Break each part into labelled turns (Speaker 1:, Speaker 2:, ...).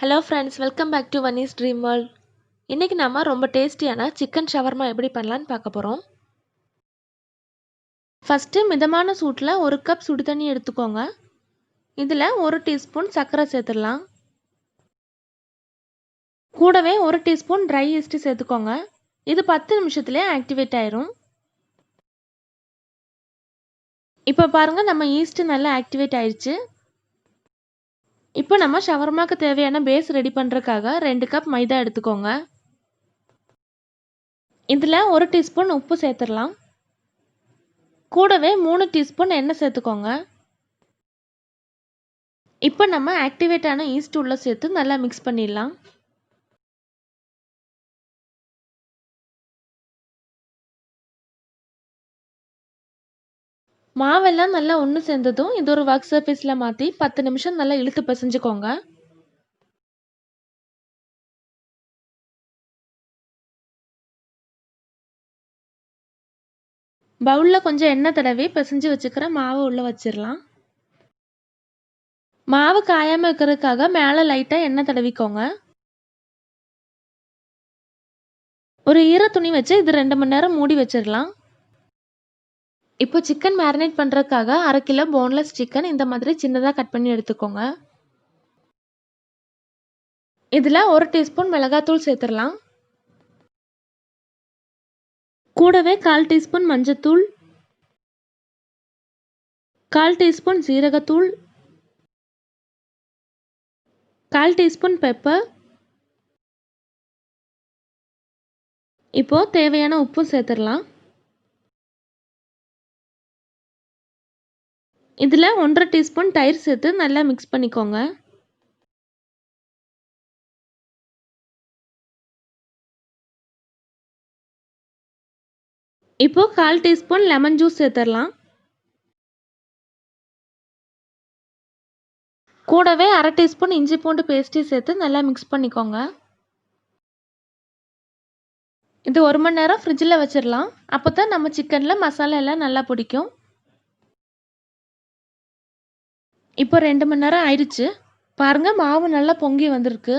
Speaker 1: Hello friends, welcome back to Vanni's dream world. இன்றைக்கி நம்ம ரொம்ப டேஸ்டியான சிக்கன் ஷவர்மா எப்படி பண்ணலான்னு பார்க்க போகிறோம். ஃபஸ்ட்டு மிதமான சூட்டில் 1 கப் சுடு தண்ணி எடுத்துக்கோங்க. இதில் 1 டீஸ்பூன் சர்க்கரை சேர்த்துடலாம். கூடவே 1 டீஸ்பூன் ட்ரை ஈஸ்ட் சேர்த்துக்கோங்க. இது 10 நிமிஷத்துலேயே ஆக்டிவேட் ஆயிரும். இப்போ பாருங்கள், நம்ம ஈஸ்ட்டு நல்லா ஆக்டிவேட் ஆயிடுச்சு. இப்போ நம்ம ஷவர்மாக்கு தேவையான பேஸ் ரெடி பண்ணுறதுக்காக 2 கப் மைதா எடுத்துக்கோங்க. இதில் 1 டீஸ்பூன் உப்பு சேர்த்துடலாம். கூடவே 3 டீஸ்பூன் எண்ணெய் சேர்த்துக்கோங்க. இப்போ நம்ம ஆக்டிவேட் ஆன ஈஸ்ட் உள்ள சேர்த்து நல்லா மிக்ஸ் பண்ணிடலாம். மாவெல்லாம் நல்லா ஒன்று சேர்ந்ததும் இது ஒரு ஒர்க் சர்ஃபேஸில் மாற்றி 10 நிமிஷம் நல்லா இழுத்து பிசைஞ்சுக்கோங்க. பவுலில் கொஞ்சம் எண்ணெய் தடவி பிசைஞ்சு வச்சுக்கிற மாவை உள்ளே வச்சிடலாம். மாவு காயாமல் இருக்கிறதுக்காக மேலே லைட்டாக எண்ணெய் தடவிக்கோங்க. ஒரு ஈர துணி வச்சு இது 2 மணி நேரம் மூடி வச்சிடலாம். இப்போ சிக்கன் மேரினேட் பண்ணுறதுக்காக 1/2 கிலோ போன்லெஸ் சிக்கன் இந்த மாதிரி சின்னதாக கட் பண்ணி எடுத்துக்கோங்க. இதில் 1 டீஸ்பூன் மிளகாத்தூள் சேர்த்துடலாம். கூடவே 1/4 டீஸ்பூன் மஞ்சத்தூள், 1/4 டீஸ்பூன் சீரகத்தூள், 1/4 டீஸ்பூன் பெப்பர். இப்போது தேவையான உப்பு சேர்த்துடலாம். இதில் 1/2 டீஸ்பூன் தயிர் சேர்த்து நல்லா மிக்ஸ் பண்ணிக்கோங்க. இப்போ 1/4 டீஸ்பூன் லெமன் ஜூஸ் சேர்த்துடலாம். கூடவே 1/2 டீஸ்பூன் இஞ்சி பூண்டு பேஸ்ட்டு சேர்த்து நல்லா மிக்ஸ் பண்ணிக்கோங்க. இது 1 மணி நேரம் ஃப்ரிட்ஜில் வச்சிடலாம். அப்போ தான் நம்ம சிக்கனில் மசாலா எல்லாம் நல்லா பிடிக்கும். இப்போ 2 மணி நேரம் ஆயிடுச்சு. பாருங்கள், மாவு நல்லா பொங்கி வந்திருக்கு.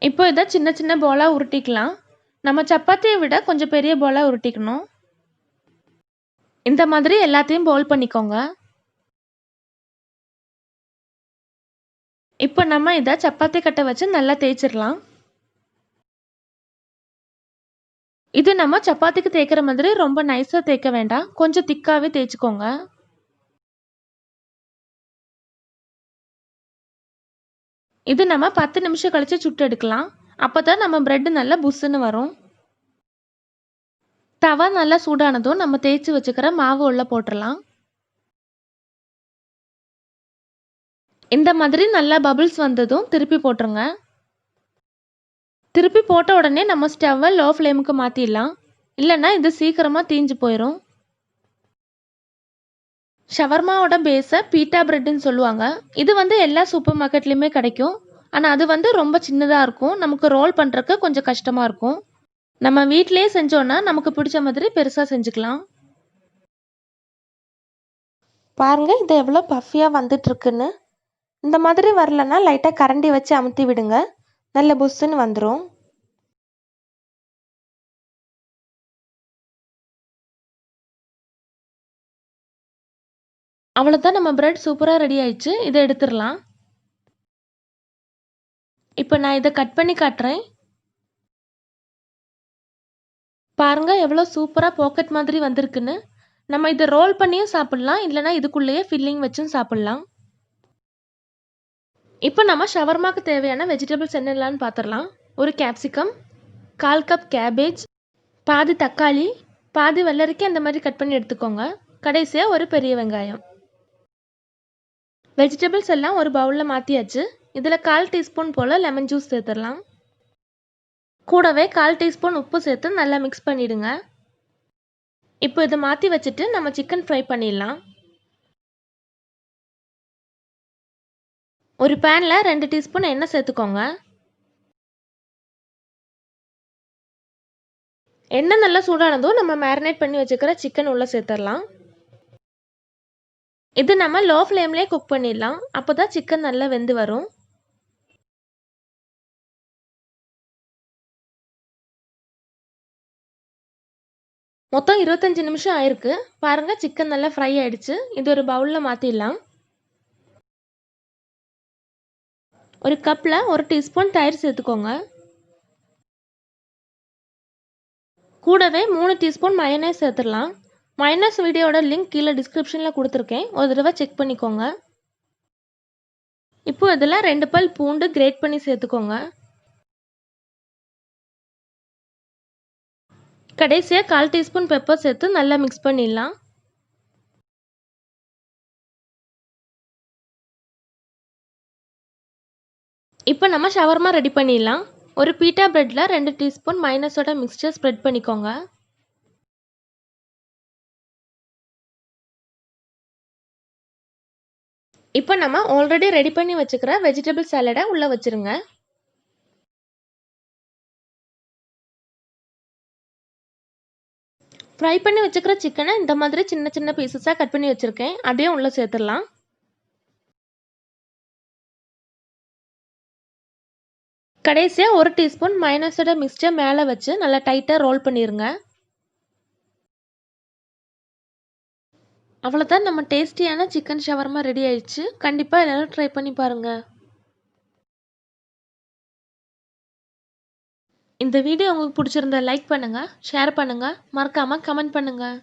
Speaker 1: இப்போ இதை சின்ன சின்ன போலாக உருட்டிக்கலாம். நம்ம சப்பாத்தியை விட கொஞ்சம் பெரிய போலாக உருட்டிக்கணும். இந்த மாதிரி எல்லாத்தையும் போல் பண்ணிக்கோங்க. இப்போ நம்ம இதை சப்பாத்தி கட்டை வச்சு நல்லா தேய்ச்சிடலாம். இது நம்ம சப்பாத்திக்கு தேய்க்கிற மாதிரி ரொம்ப நைஸாக தேய்க்க வேண்டாம், கொஞ்சம் திக்காகவே தேய்ச்சிக்கோங்க. இது நம்ம 10 நிமிஷம் கழித்து சுட்டு எடுக்கலாம். அப்போ தான் நம்ம பிரெட் நல்லா புஷ்ஷுன்னு வரும். தவா நல்லா சூடானதும் நம்ம தேய்ச்சி வச்சுக்கிற மாவு உள்ள போட்டுடலாம். இந்த மாதிரி நல்லா பபிள்ஸ் வந்ததும் திருப்பி போட்டுருங்க. திருப்பி போட்ட உடனே நம்ம ஸ்டவ்வை லோ ஃப்ளேமுக்கு மாற்றிடலாம், இல்லைன்னா இது சீக்கிரமாக தீஞ்சு போயிடும். ஷவர்மாவோட பேஸை பீட்டா பிரெட்னு சொல்லுவாங்க. இது எல்லா சூப்பர் மார்க்கெட்லேயுமே கிடைக்கும். ஆனால் அது ரொம்ப சின்னதாக இருக்கும். நமக்கு ரோல் பண்ணுறதுக்கு கொஞ்சம் கஷ்டமாக இருக்கும். நம்ம வீட்டிலேயே செஞ்சோன்னா நமக்கு பிடிச்ச மாதிரி பெருசாக செஞ்சுக்கலாம். பாருங்கள், இது எவ்வளோ பஃபியாக வந்துட்டுருக்குன்னு. இந்த மாதிரி வரலன்னா லைட்டாக கரண்டி வச்சு அமுத்தி விடுங்க, நல்ல புஷ்ஷுன்னு வந்துடும். அவ்வளோதான், நம்ம பிரெட் சூப்பராக ரெடி ஆயிடுச்சு. இதை எடுத்துடலாம். இப்போ நான் இதை கட் பண்ணி காட்டுறேன். பாருங்கள், எவ்வளோ சூப்பராக பாக்கெட் மாதிரி வந்திருக்குன்னு. நம்ம இதை ரோல் பண்ணியும் சாப்பிட்லாம், இல்லைனா இதுக்குள்ளேயே ஃபில்லிங் வச்சும் சாப்பிட்லாம். இப்போ நம்ம ஷவர்மாக்கு தேவையான வெஜிடபிள்ஸ் என்னெல்லாம்னு பார்த்துடலாம். ஒரு கேப்சிகம், 1/4 கப் கேபேஜ், பாதி தக்காளி, பாதி வெள்ளரிக்காய் அந்த மாதிரி கட் பண்ணி எடுத்துக்கோங்க. கடைசியாக ஒரு பெரிய வெங்காயம். வெஜிடபிள்ஸ் எல்லாம் ஒரு பவுலில் மாற்றியாச்சு. இதில் 1/4 டீஸ்பூன் போல் லெமன் ஜூஸ் சேர்த்துடலாம். கூடவே 1/4 டீஸ்பூன் உப்பு சேர்த்து நல்லா மிக்ஸ் பண்ணிவிடுங்க. இப்போ இதை மாற்றி வச்சுட்டு நம்ம சிக்கன் ஃப்ரை பண்ணிடலாம். ஒரு பேனில் 2 டீஸ்பூன் எண்ணெய் சேர்த்துக்கோங்க. எண்ணெய் நல்லா சூடானதும் நம்ம மேரினேட் பண்ணி வச்சுக்கிற சிக்கன் உள்ளே சேர்த்துடலாம். இது நம்ம லோ ஃப்ளேம்லேயே குக் பண்ணிடலாம். அப்போ தான் சிக்கன் நல்லா வெந்து வரும். மொத்தம் 25 நிமிஷம் ஆயிருக்கு. பாருங்க சிக்கன் நல்லா ஃப்ரை ஆயிடுச்சு. இது ஒரு பவுலில் மாற்றிடலாம். ஒரு கப்பில் 1 டீஸ்பூன் தயிர் சேர்த்துக்கோங்க. கூடவே 3 டீஸ்பூன் மயோனைஸ் சேர்த்துடலாம். மயோனைஸ் வீடியோட லிங்க் கீழே டிஸ்கிரிப்ஷனில் கொடுத்துருக்கேன். ஒரு தடவை செக் பண்ணிக்கோங்க. இப்போ இதில் 2 பல் பூண்டு கிரேட் பண்ணி சேர்த்துக்கோங்க. கடைசியாக 1/4 டீஸ்பூன் பெப்பர் சேர்த்து நல்லா மிக்ஸ் பண்ணிடலாம். இப்போ நம்ம ஷவர்மா ரெடி பண்ணிடலாம். ஒரு பீட்டா பிரெட்டில் 2 டீஸ்பூன் மைனஸோட மிக்ஸ்சர் ஸ்ப்ரெட் பண்ணிக்கோங்க. இப்போ நம்ம ஆல்ரெடி ரெடி பண்ணி வச்சுக்கிற வெஜிடபிள் சாலடை உள்ளே வச்சுருங்க. ஃப்ரை பண்ணி வச்சுக்கிற சிக்கனை இந்த மாதிரி சின்ன சின்ன பீசஸாக கட் பண்ணி வச்சுருக்கேன். அதையும் உள்ளே சேர்த்துடலாம். கடைசியாக 1 டீஸ்பூன் மைனஸோட மிக்ஸ்சர் மேலே வச்சு நல்லா டைட்டாக ரோல் பண்ணிடுங்க. அவ்வளோதான், நம்ம டேஸ்டியான சிக்கன் ஷவர்மா ரெடி ஆயிடுச்சு. கண்டிப்பாக எல்லாரும் ட்ரை பண்ணி பாருங்கள். இந்த வீடியோ உங்களுக்கு பிடிச்சிருந்தா லைக் பண்ணுங்கள், ஷேர் பண்ணுங்கள், மறக்காமல் கமெண்ட் பண்ணுங்கள்.